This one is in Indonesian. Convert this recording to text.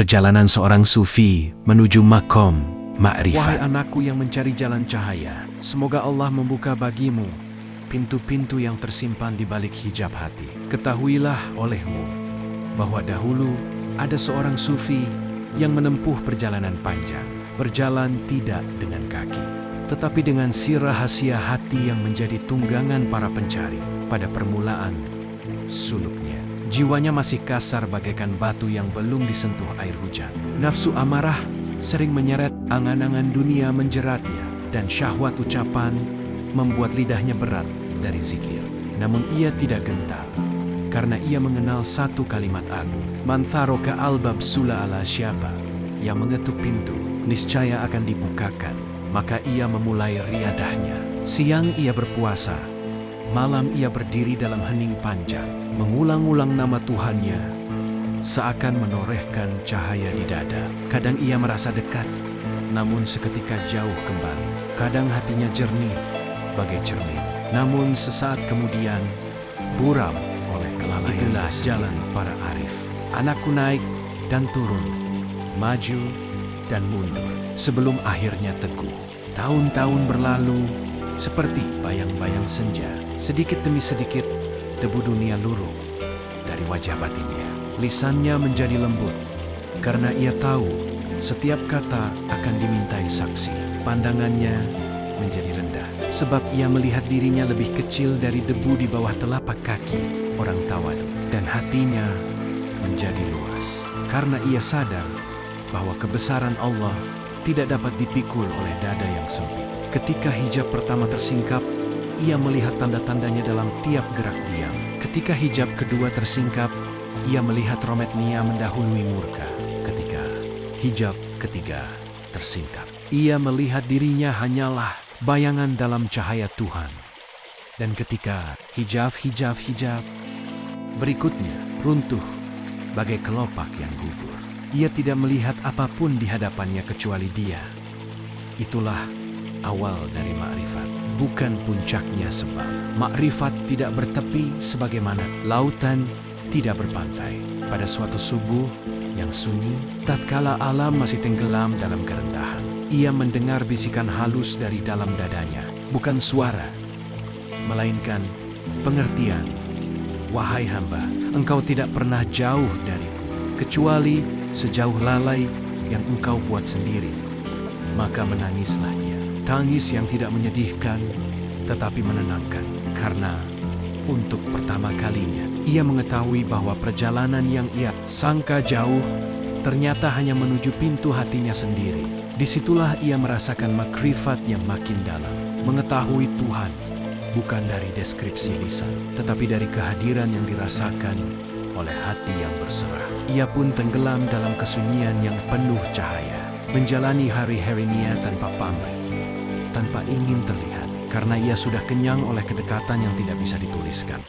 perjalanan seorang sufi menuju makom Wahai ma'rifat. anakku yang mencari jalan cahaya, semoga Allah membuka bagimu pintu-pintu yang tersimpan di balik hijab hati. Ketahuilah olehmu bahwa dahulu ada seorang sufi yang menempuh perjalanan panjang. Berjalan tidak dengan kaki, tetapi dengan si rahasia hati yang menjadi tunggangan para pencari. Pada permulaan suluknya, jiwanya masih kasar bagaikan batu yang belum disentuh air hujan. Nafsu amarah sering menyeret, angan-angan dunia menjeratnya, dan syahwat ucapan membuat lidahnya berat dari zikir. Namun ia tidak gentar, karena ia mengenal satu kalimat agung. Man tharoka albab sula ala syaba, yang mengetuk pintu, niscaya akan dibukakan. Maka ia memulai riadahnya. Siang ia berpuasa, malam ia berdiri dalam hening panjang, mengulang-ulang nama Tuhannya, seakan menorehkan cahaya di dada. Kadang ia merasa dekat, namun seketika jauh kembali. Kadang hatinya jernih, bagai cermin, namun sesaat kemudian buram oleh kelalaian. Itulah jalan para arif. Anakku naik dan turun, maju dan mundur, sebelum akhirnya teguh. Tahun-tahun berlalu seperti bayang-bayang senja. Sedikit demi sedikit debu dunia luruh dari wajah batinnya. Lisannya menjadi lembut, karena ia tahu setiap kata akan dimintai saksi. Pandangannya menjadi rendah, sebab ia melihat dirinya lebih kecil dari debu di bawah telapak kaki orang tawadu. Dan hatinya menjadi luas, karena ia sadar bahwa kebesaran Allah tidak dapat dipikul oleh dada yang sempit. Ketika hijab pertama tersingkap, ia melihat tanda-tandanya dalam tiap gerak diam. Ketika hijab kedua tersingkap, ia melihat romet nia mendahului murka. Ketika hijab ketiga tersingkap, ia melihat dirinya hanyalah bayangan dalam cahaya Tuhan. Dan ketika hijab berikutnya runtuh bagai kelopak yang gugur, ia tidak melihat apapun di hadapannya kecuali Dia. Itulah awal dari makrifat, bukan puncaknya, sebab makrifat tidak bertepi sebagaimana lautan tidak berpantai. Pada suatu subuh yang sunyi, tatkala alam masih tenggelam dalam kerendahan, ia mendengar bisikan halus dari dalam dadanya. Bukan suara, melainkan pengertian. Wahai hamba, engkau tidak pernah jauh dariku, kecuali sejauh lalai yang engkau buat sendiri. Maka menangislah ia. Tangis yang tidak menyedihkan, tetapi menenangkan. Karena untuk pertama kalinya, ia mengetahui bahwa perjalanan yang ia sangka jauh, ternyata hanya menuju pintu hatinya sendiri. Disitulah ia merasakan makrifat yang makin dalam. Mengetahui Tuhan, bukan dari deskripsi lisan, tetapi dari kehadiran yang dirasakan oleh hati yang berserah. Ia pun tenggelam dalam kesunyian yang penuh cahaya, menjalani hari-harinya tanpa pamrih, tanpa ingin terlihat, karena ia sudah kenyang oleh kedekatan yang tidak bisa dituliskan.